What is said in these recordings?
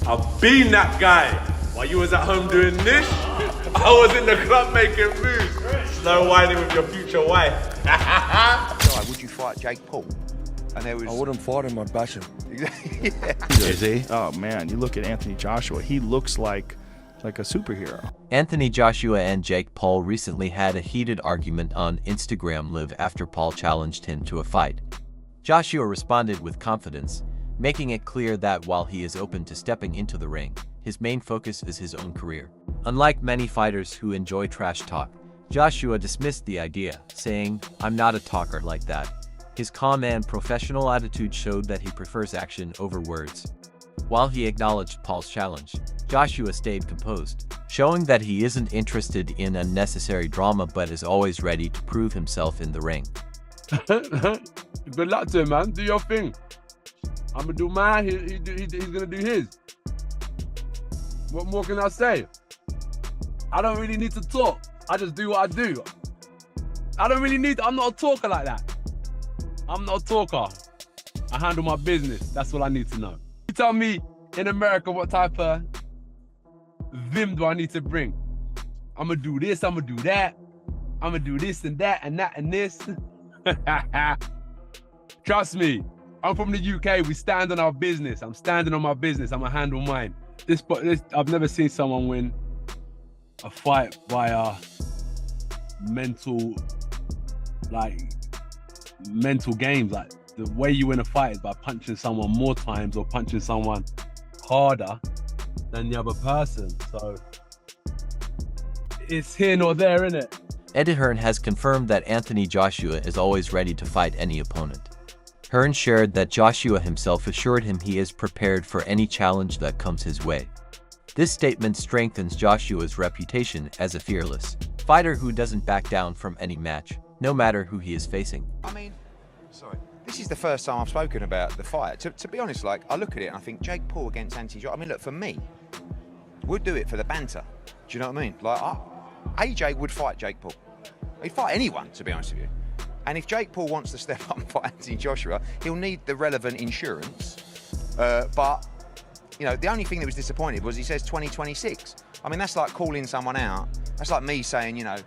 I've been that guy. While you was at home doing this, I was in the club making moves. Slow whining with your future wife. Would you fight Jake Paul? And there was... I wouldn't fight him, I'd bash him. Yeah. Is he? Oh man, you look at Anthony Joshua, he looks like a superhero. Anthony Joshua and Jake Paul recently had a heated argument on Instagram Live after Paul challenged him to a fight. Joshua responded with confidence, making it clear that while he is open to stepping into the ring, his main focus is his own career. Unlike many fighters who enjoy trash talk, Joshua dismissed the idea, saying, "I'm not a talker like that." His calm and professional attitude showed that he prefers action over words. While he acknowledged Paul's challenge, Joshua stayed composed, showing that he isn't interested in unnecessary drama but is always ready to prove himself in the ring. Good luck to him, man. Do your thing. I'm gonna do mine, he's gonna do his. What more can I say? I don't really need to talk. I just do what I do. I'm not a talker like that. I'm not a talker. I handle my business. That's all I need to know. You tell me in America what type of vim do I need to bring? I'm gonna do this, I'm gonna do that. I'm gonna do this and that and that and this. Trust me, I'm from the UK. We stand on our business. I'm standing on my business. I'm gonna handle mine. This I've never seen someone win a fight via mental games. Like the way you win a fight is by punching someone more times or punching someone harder than the other person. So it's here nor there, isn't it? Eddie Hearn has confirmed that Anthony Joshua is always ready to fight any opponent. Hearn shared that Joshua himself assured him he is prepared for any challenge that comes his way. This statement strengthens Joshua's reputation as a fearless fighter who doesn't back down from any match, no matter who he is facing. I mean, sorry, this is the first time I've spoken about the fight. To be honest, like, I look at it and I think Jake Paul against Anthony Joshua. I mean, look, for me, we'd do it for the banter. Do you know what I mean? Like, AJ would fight Jake Paul. He'd fight anyone, to be honest with you. And if Jake Paul wants to step up and fight Anthony Joshua, he'll need the relevant insurance. But, you know, the only thing that was disappointing was he says 2026. I mean, that's like calling someone out. That's like me saying, you know,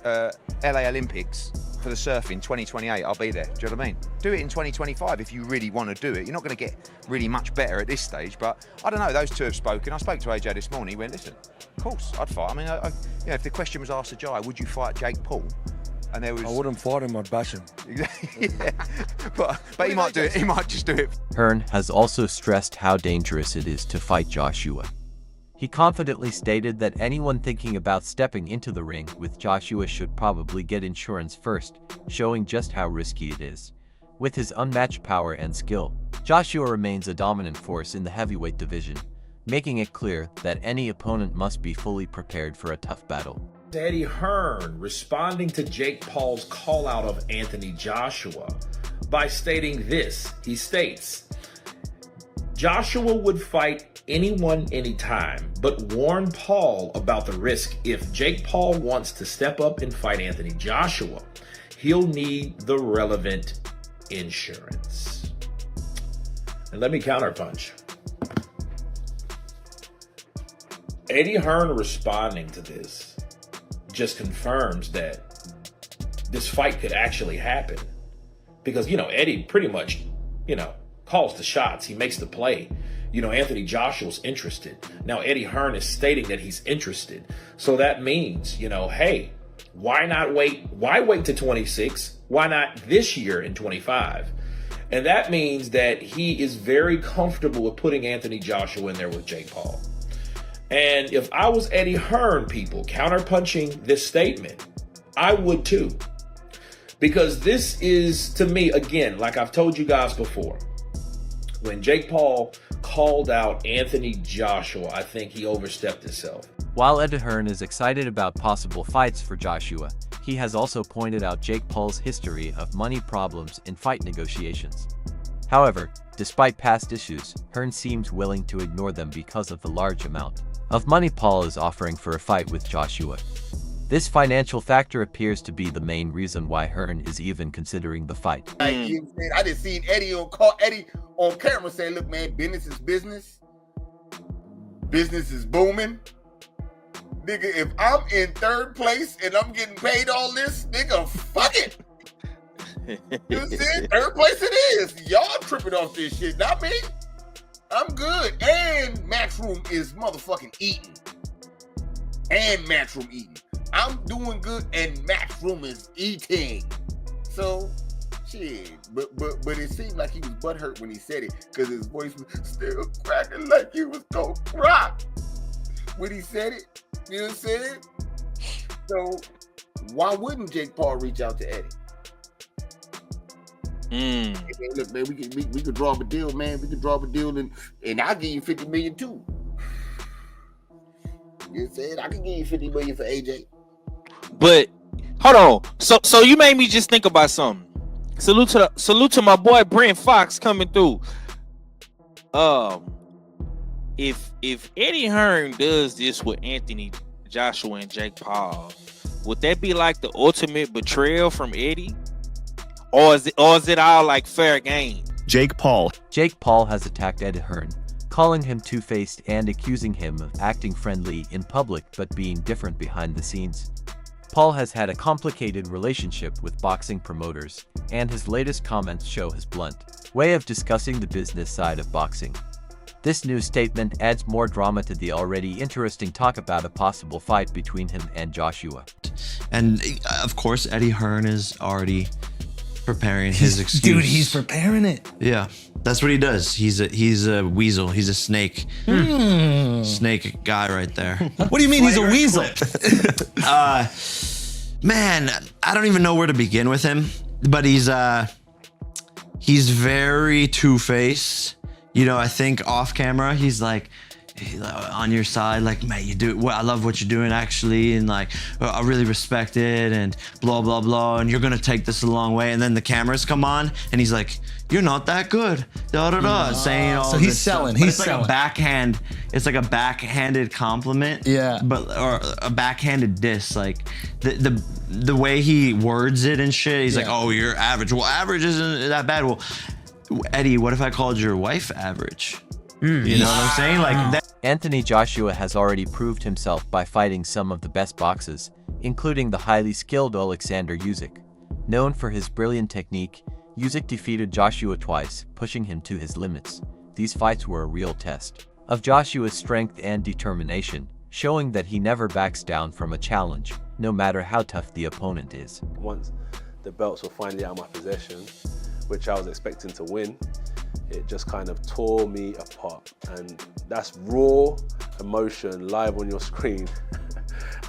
LA Olympics for the surfing 2028, I'll be there. Do you know what I mean? Do it in 2025 if you really want to do it. You're not going to get really much better at this stage, but I don't know, those two have spoken. I spoke to AJ this morning, he went, listen, of course, I'd fight. I mean, you know, if the question was asked to Jai, would you fight Jake Paul? And there was... I wouldn't fight him, I'd bash him. Yeah. But he might do it, he might just do it. Hearn has also stressed how dangerous it is to fight Joshua. He confidently stated that anyone thinking about stepping into the ring with Joshua should probably get insurance first, showing just how risky it is. With his unmatched power and skill, Joshua remains a dominant force in the heavyweight division, making it clear that any opponent must be fully prepared for a tough battle. Eddie Hearn responding to Jake Paul's call out of Anthony Joshua by stating this. He states, Joshua would fight anyone anytime, but warn Paul about the risk. If Jake Paul wants to step up and fight Anthony Joshua, he'll need the relevant insurance. And let me counterpunch. Eddie Hearn responding to this just confirms that this fight could actually happen. Because, you know, Eddie pretty much, you know, calls the shots. He makes the play. You know, Anthony Joshua's interested. Now, Eddie Hearn is stating that he's interested. So that means, you know, hey, why not wait? Why wait to 26? Why not this year in 25? And that means that he is very comfortable with putting Anthony Joshua in there with Jake Paul. And if I was Eddie Hearn, people, counterpunching this statement, I would too. Because this is, to me, again, like I've told you guys before, when Jake Paul called out Anthony Joshua, I think he overstepped himself. While Eddie Hearn is excited about possible fights for Joshua, he has also pointed out Jake Paul's history of money problems in fight negotiations. However, despite past issues, Hearn seems willing to ignore them because of the large amount of money Paul is offering for a fight with Joshua. This financial factor appears to be the main reason why Hearn is even considering the fight. Like, you know what I'm saying? I just seen Eddie on camera saying, look, man, business is business. Business is booming. Nigga, if I'm in third place and I'm getting paid all this, nigga, fuck it. You know what I'm saying? Third place it is. Y'all tripping off this shit, not me. I'm good. And Matchroom is motherfucking eating. And Matchroom eating. I'm doing good and Matchroom is eating. So, shit. But it seemed like he was butthurt when he said it, because his voice was still cracking like he was gonna cry when he said it. You know what I'm saying? So, why wouldn't Jake Paul reach out to Eddie? Hey, look, man, we could draw up a deal, man. We could draw up a deal, and I'll give you $50 million too. You know what I'm saying? I can give you $50 million for AJ. But hold on, so you made me just think about something. Salute to my boy Brent Fox coming through. If Eddie Hearn does this with Anthony Joshua and Jake Paul, would that be like the ultimate betrayal from Eddie? Or is it all like fair game? Jake Paul. Jake Paul has attacked Eddie Hearn, calling him two-faced and accusing him of acting friendly in public but being different behind the scenes. Paul has had a complicated relationship with boxing promoters, and his latest comments show his blunt way of discussing the business side of boxing. This new statement adds more drama to the already interesting talk about a possible fight between him and Joshua. And of course, Eddie Hearn is already preparing his excuse. Dude, he's preparing it. Yeah, that's what he does. He's a weasel. He's a snake. Snake guy right there. What do you mean he's a weasel? Man, I don't even know where to begin with him, but he's very two-faced. You know, I think off camera, he's like on your side, like, man, you do well, I love what you're doing actually, and like, I really respect it, and blah blah blah, and you're gonna take this a long way. And then the cameras come on, and he's like, you're not that good, da da da, saying all. So he's this selling. Stuff. He's It's selling. like a backhand. It's like a backhanded compliment. Yeah. Or a backhanded diss. Like the way he words it and shit. He's like, oh, you're average. Well, average isn't that bad. Well, Eddie, what if I called your wife average? You know what I'm saying? Like that. Anthony Joshua has already proved himself by fighting some of the best boxers, including the highly skilled Alexander Usyk. Known for his brilliant technique, Usyk defeated Joshua twice, pushing him to his limits. These fights were a real test of Joshua's strength and determination, showing that he never backs down from a challenge, no matter how tough the opponent is. Once the belts were finally out of my possession, which I was expecting to win, it just kind of tore me apart. And that's raw emotion live on your screen.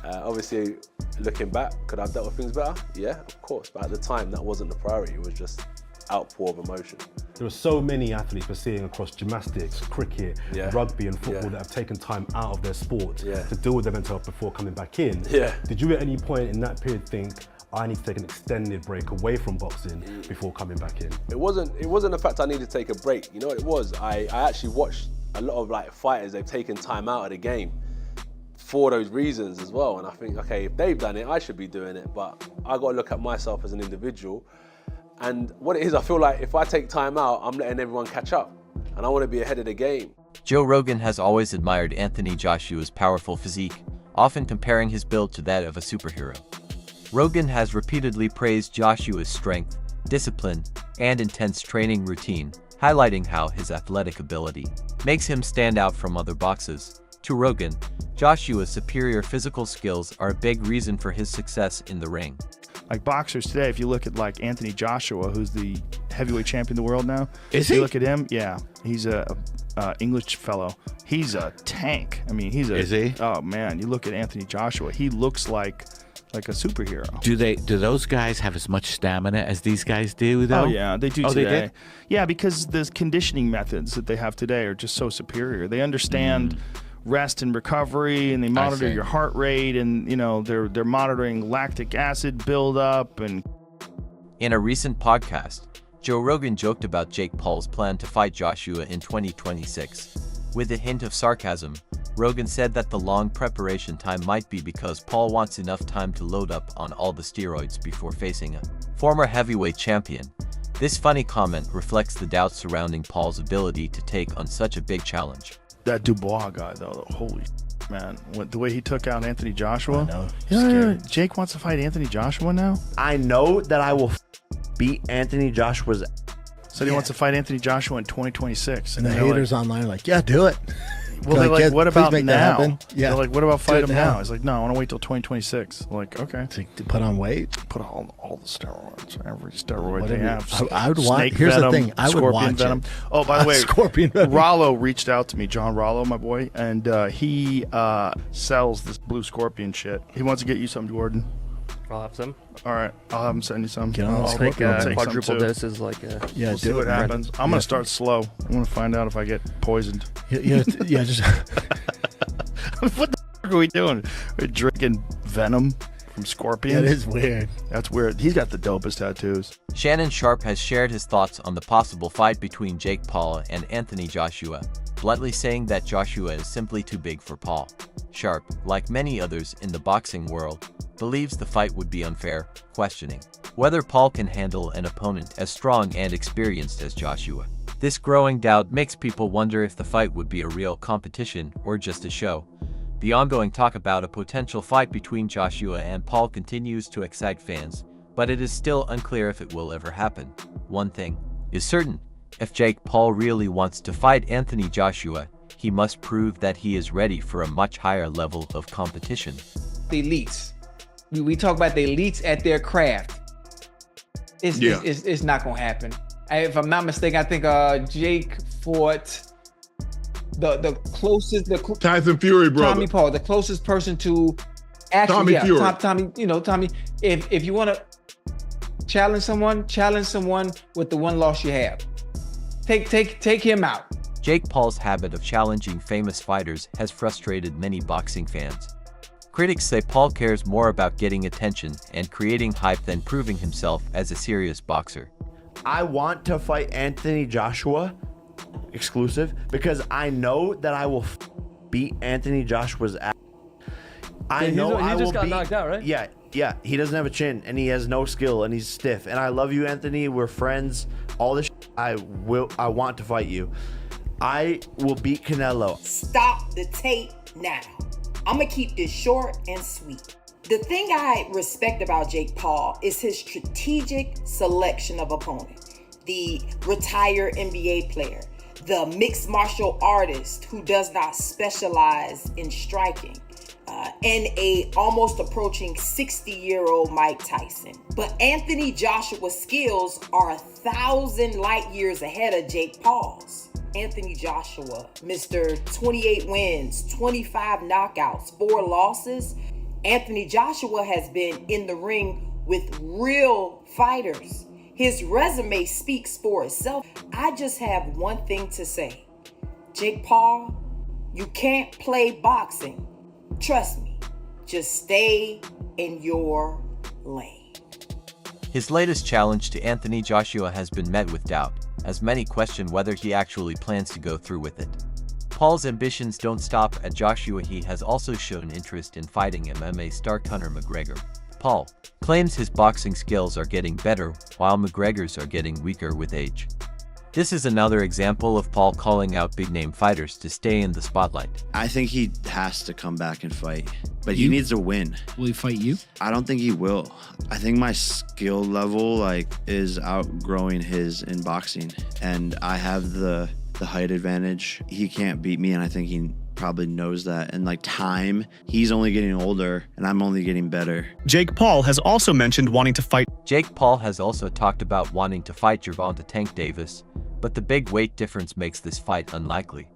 Obviously, looking back, could I have dealt with things better? Yeah, of course. But at the time, that wasn't the priority. It was just outpour of emotion. There are so many athletes we're seeing across gymnastics, cricket, rugby and football that have taken time out of their sport to deal with their mental health before coming back in. Did you at any point in that period think, I need to take an extended break away from boxing before coming back in? It wasn't the fact I needed to take a break. You know what it was? I actually watched a lot of like fighters, they've taken time out of the game for those reasons as well. And I think, okay, if they've done it, I should be doing it. But I got to look at myself as an individual. And what it is, I feel like if I take time out, I'm letting everyone catch up. And I want to be ahead of the game. Joe Rogan has always admired Anthony Joshua's powerful physique, often comparing his build to that of a superhero. Rogan has repeatedly praised Joshua's strength, discipline, and intense training routine, highlighting how his athletic ability makes him stand out from other boxers. To Rogan, Joshua's superior physical skills are a big reason for his success in the ring. Like boxers today, if you look at like Anthony Joshua, who's the heavyweight champion of the world now. Is he? You look at him, yeah, he's a English fellow. He's a tank. I mean, Is he? Oh man, you look at Anthony Joshua, he looks like a superhero. Do those guys have as much stamina as these guys do though? Oh yeah, they do today. They did? Yeah, because the conditioning methods that they have today are just so superior. They understand rest and recovery, and they monitor your heart rate, and you know they're monitoring lactic acid buildup. And in a recent podcast, Joe Rogan joked about Jake Paul's plan to fight Joshua in 2026. With a hint of sarcasm, Rogan said that the long preparation time might be because Paul wants enough time to load up on all the steroids before facing a former heavyweight champion. This funny comment reflects the doubts surrounding Paul's ability to take on such a big challenge. That Dubois guy, though, holy man. The way he took out Anthony Joshua. I know. Yeah, Jake wants to fight Anthony Joshua now? I know that I will beat Anthony Joshua's. Said he wants to fight Anthony Joshua in 2026. And the haters online are like, yeah, do it. Well, they're like, what about now? Yeah. They're like, what about fight him now? He's like, no, I want to wait till 2026. Like, okay. To put on weight? Put all the steroids, every steroid they have. I would watch. Snake Here's venom, the thing. I would scorpion watch venom. it. Oh, by the way, Scorpion venom. Rollo reached out to me, John Rollo, my boy, and he sells this blue scorpion shit. He wants to get you some, Jordan. I'll have some. All right, I'll have him send you some. Get on I'll the take quadruple some too. doses, like yeah, We'll see what happens. I'm gonna start slow. I'm gonna find out if I get poisoned. Yeah, just. What the fuck are we doing? We're drinking venom from scorpions. That is weird. That's weird. He's got the dopest tattoos. Shannon Sharp has shared his thoughts on the possible fight between Jake Paul and Anthony Joshua, bluntly saying that Joshua is simply too big for Paul. Sharp, like many others in the boxing world, believes the fight would be unfair, questioning whether Paul can handle an opponent as strong and experienced as Joshua. This growing doubt makes people wonder if the fight would be a real competition or just a show. The ongoing talk about a potential fight between Joshua and Paul continues to excite fans, but it is still unclear if it will ever happen. One thing is certain: if Jake Paul really wants to fight Anthony Joshua, he must prove that he is ready for a much higher level of competition. The elites. We talk about the elites at their craft. It's not gonna happen. If I'm not mistaken, I think Jake fought the closest, Tyson Fury, brother. Tommy Paul, the closest person to actually, Tommy Fury. Tommy. If you want to challenge someone with the one loss you have. Take him out. Jake Paul's habit of challenging famous fighters has frustrated many boxing fans. Critics say Paul cares more about getting attention and creating hype than proving himself as a serious boxer. I want to fight Anthony Joshua exclusive because I know that I will beat Anthony Joshua's ass. He just got knocked out, right? Yeah. He doesn't have a chin and he has no skill and he's stiff. And I love you, Anthony. We're friends. All this I want to fight you. I will beat Canelo. Stop the tape now. I'm gonna keep this short and sweet. The thing I respect about Jake Paul is his strategic selection of opponent. The retired NBA player, the mixed martial artist who does not specialize in striking, and a almost approaching 60-year-old Mike Tyson. But Anthony Joshua's skills are 1,000 light years ahead of Jake Paul's. Anthony Joshua, Mr. 28 wins, 25 knockouts, 4 losses. Anthony Joshua has been in the ring with real fighters. His resume speaks for itself. I just have one thing to say. Jake Paul, you can't play boxing. Trust me, just stay in your lane. His latest challenge to Anthony Joshua has been met with doubt, as many question whether he actually plans to go through with it. Paul's ambitions don't stop at Joshua. He has also shown interest in fighting MMA star Conor McGregor. Paul claims his boxing skills are getting better, while McGregor's are getting weaker with age. This is another example of Paul calling out big-name fighters to stay in the spotlight. I think he has to come back and fight, but he needs to win. Will he fight you? I don't think he will. I think my skill level is outgrowing his in boxing, and I have the height advantage. He can't beat me, and I think he probably knows that. And time, he's only getting older, and I'm only getting better. Jake Paul has also mentioned wanting to fight. Jake Paul has also talked about wanting to fight Gervonta Tank Davis, but the big weight difference makes this fight unlikely.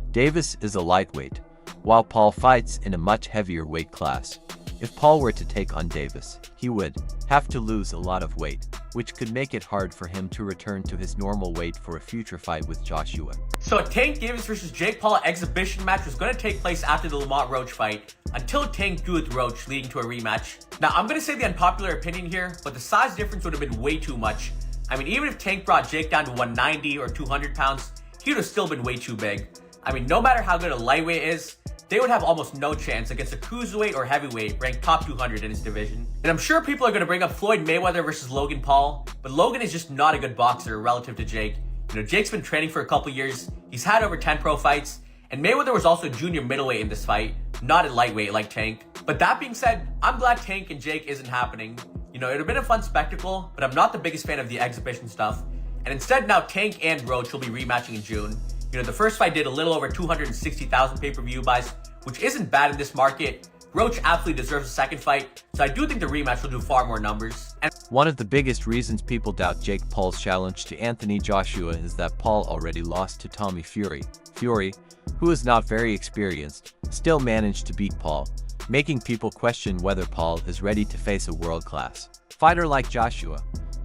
Davis is a lightweight, while Paul fights in a much heavier weight class. If Paul were to take on Davis, he would have to lose a lot of weight, which could make it hard for him to return to his normal weight for a future fight with Joshua. So a Tank Davis versus Jake Paul exhibition match was going to take place after the Lamont Roach fight, until Tank drew with Roach, leading to a rematch. Now, I'm going to say the unpopular opinion here, but the size difference would have been way too much. I mean, even if Tank brought Jake down to 190 or 200 pounds, he would have still been way too big. I mean, no matter how good a lightweight is, they would have almost no chance against a cruiserweight or heavyweight ranked top 200 in his division. And I'm sure people are going to bring up Floyd Mayweather versus Logan Paul, but Logan is just not a good boxer relative to Jake. You know, Jake's been training for a couple years, he's had over 10 pro fights, and Mayweather was also junior middleweight in this fight, not at lightweight like Tank. But that being said, I'm glad Tank and Jake isn't happening. You know, it would have been a fun spectacle, but I'm not the biggest fan of the exhibition stuff. And instead now Tank and Roach will be rematching in June. You know, the first fight did a little over 260,000 pay-per-view buys, which isn't bad in this market. Roach absolutely deserves a second fight, so I do think the rematch will do far more numbers. And one of the biggest reasons people doubt Jake Paul's challenge to Anthony Joshua is that Paul already lost to Tommy Fury. Fury, who is not very experienced, still managed to beat Paul, making people question whether Paul is ready to face a world-class fighter like Joshua.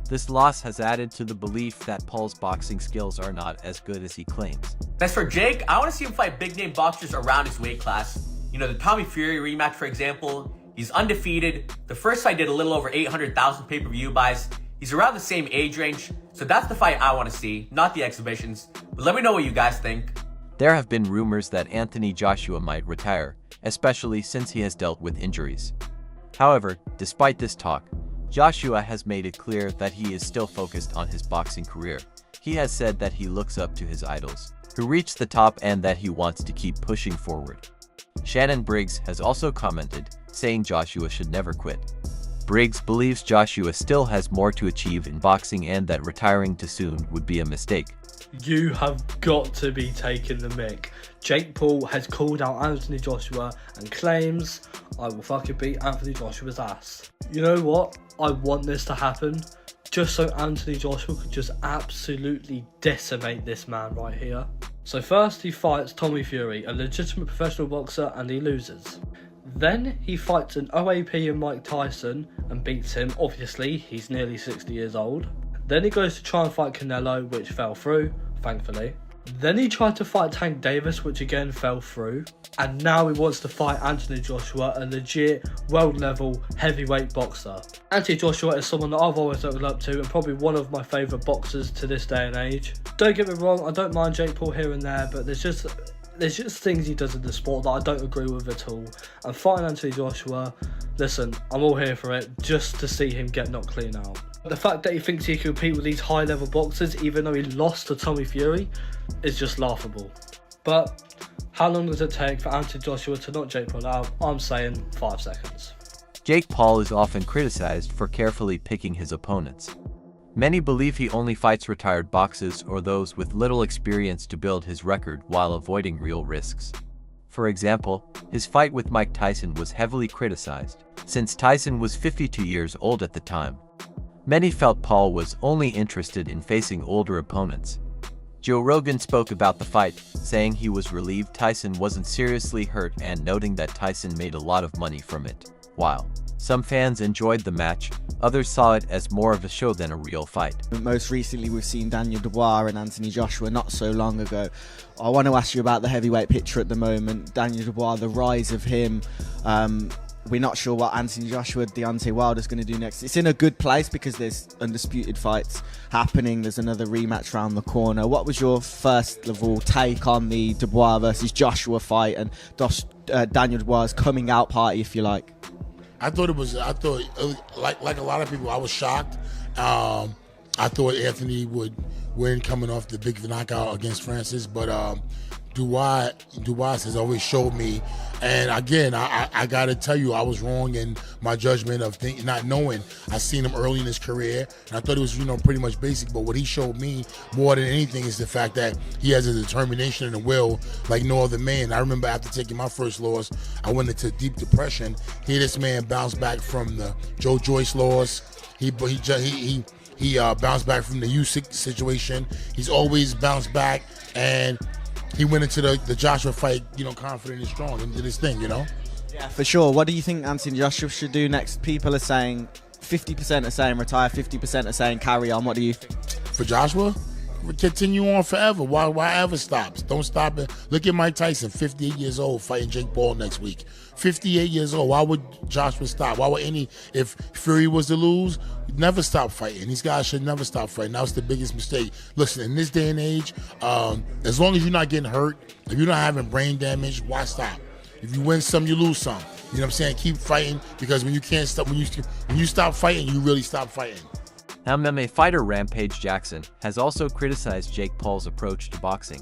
This loss has added to the belief that Paul's boxing skills are not as good as he claims. As for Jake, I want to see him fight big-name boxers around his weight class. You know, the Tommy Fury rematch, for example, he's undefeated. The first fight did a little over 800,000 pay-per-view buys. He's around the same age range, so that's the fight I want to see, not the exhibitions. But let me know what you guys think. There have been rumors that Anthony Joshua might retire, especially since he has dealt with injuries. However, despite this talk, Joshua has made it clear that he is still focused on his boxing career. He has said that he looks up to his idols, who reached the top, and that he wants to keep pushing forward. Shannon Briggs has also commented, saying Joshua should never quit. Briggs believes Joshua still has more to achieve in boxing and that retiring too soon would be a mistake. You have got to be taking the mick. Jake Paul has called out Anthony Joshua and claims, I will fucking beat Anthony Joshua's ass. You know what? I want this to happen just so Anthony Joshua could just absolutely decimate this man right here. So first he fights Tommy Fury, a legitimate professional boxer, and he loses. Then he fights an OAP and Mike Tyson and beats him. Obviously, he's nearly 60 years old. Then he goes to try and fight Canelo, which fell through, thankfully. Then he tried to fight Tank Davis, which again fell through. And now he wants to fight Anthony Joshua, a legit world-level heavyweight boxer. Anthony Joshua is someone that I've always looked up to and probably one of my favourite boxers to this day and age. Don't get me wrong, I don't mind Jake Paul here and there, but there's just things he does in the sport that I don't agree with at all. And fighting Anthony Joshua, listen, I'm all here for it, just to see him get knocked clean out. The fact that he thinks he can compete with these high-level boxers, even though he lost to Tommy Fury, is just laughable. But how long does it take for Anthony Joshua to knock Jake Paul out? I'm saying 5 seconds. Jake Paul is often criticized for carefully picking his opponents. Many believe he only fights retired boxers or those with little experience to build his record while avoiding real risks. For example, his fight with Mike Tyson was heavily criticized, since Tyson was 52 years old at the time. Many felt Paul was only interested in facing older opponents. Joe Rogan spoke about the fight, saying he was relieved Tyson wasn't seriously hurt and noting that Tyson made a lot of money from it. While some fans enjoyed the match, others saw it as more of a show than a real fight. Most recently, we've seen Daniel Dubois and Anthony Joshua not so long ago. I want to ask you about the heavyweight picture at the moment. Daniel Dubois, the rise of him. We're not sure what Anthony Joshua, Deontay Wilder's going to do next. It's in a good place because there's undisputed fights happening. There's another rematch around the corner. What was your first of all take on the Dubois versus Joshua fight and Daniel Dubois' coming out party, if you like? I thought like a lot of people, I was shocked. I thought Anthony would win coming off the big knockout against Francis, but Dubois has always showed me, and again, I gotta tell you, I was wrong in my judgment of not knowing. I seen him early in his career, and I thought he was, pretty much basic. But what he showed me more than anything is the fact that he has a determination and a will like no other man. I remember after taking my first loss, I went into deep depression. Here, this man bounced back from the Joe Joyce loss. He bounced back from the Usyk situation. He's always bounced back, and he went into the Joshua fight, confident and strong, and did his thing, Yeah, for sure. What do you think Anthony Joshua should do next? People are saying 50% are saying retire, 50% are saying carry on. What do you think? For Joshua, continue on forever. Why ever stops? Don't stop it. Look at Mike Tyson, 58 years old, fighting Jake Paul next week. 58 years old. Why would Joshua stop? Why would if Fury was to lose, never stop fighting? These guys should never stop fighting. That was the biggest mistake. Listen, in this day and age, as long as you're not getting hurt, if you're not having brain damage, why stop? If you win some, you lose some. You know what I'm saying? Keep fighting, because when you can't stop, when you stop fighting, you really stop fighting. MMA fighter Rampage Jackson has also criticized Jake Paul's approach to boxing.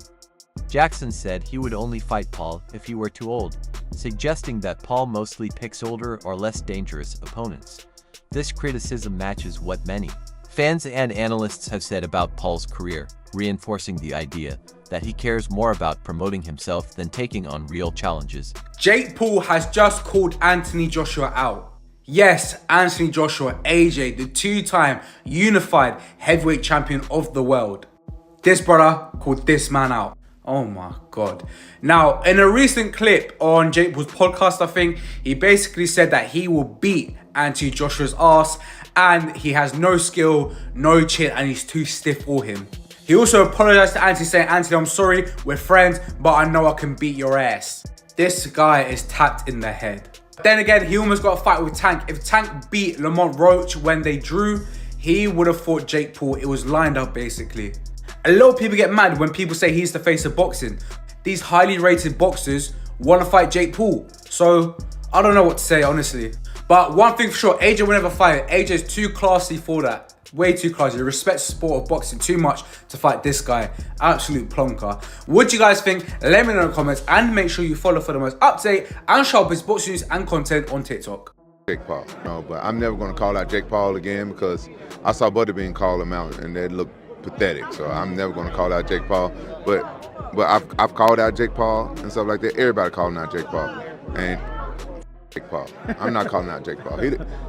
Jackson said he would only fight Paul if he were too old, suggesting that Paul mostly picks older or less dangerous opponents. This criticism matches what many fans and analysts have said about Paul's career, reinforcing the idea that he cares more about promoting himself than taking on real challenges. Jake Paul has just called Anthony Joshua out. Yes, Anthony Joshua, AJ, the two-time unified heavyweight champion of the world. This brother called this man out. Oh my God. Now, in a recent clip on Jake Paul's podcast, I think, he basically said that he will beat Anthony Joshua's ass and he has no skill, no chin, and he's too stiff for him. He also apologized to Anthony, saying, Anthony, I'm sorry, we're friends, but I know I can beat your ass. This guy is tapped in the head. Then again, he almost got a fight with Tank. If Tank beat Lamont Roach when they drew, he would have fought Jake Paul. It was lined up, basically. A lot of people get mad when people say he's the face of boxing. These highly rated boxers want to fight Jake Paul. So, I don't know what to say, honestly. But one thing for sure, AJ will never fight. AJ is too classy for that. Way too classy. He respects the sport of boxing too much to fight this guy. Absolute plonker. What do you guys think? Let me know in the comments, and make sure you follow for the most up-to-date and sharpest boxing news and content on TikTok. Jake Paul. No, but I'm never going to call out Jake Paul again, because I saw Butterbean call him out and that looked pathetic. So I'm never going to call out Jake Paul. But I've called out Jake Paul and stuff like that. Everybody calling out Jake Paul. And Jake Paul. I'm not calling out Jake Paul.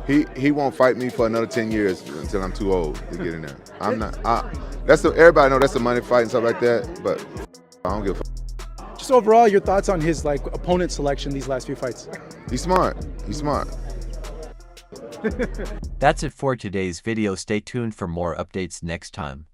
He won't fight me for another 10 years until I'm too old to get in there. I'm not. Everybody know that's a money fight and stuff like that, but I don't give a fuck. Just overall, your thoughts on his opponent selection these last few fights? He's smart. He's smart. That's it for today's video. Stay tuned for more updates next time.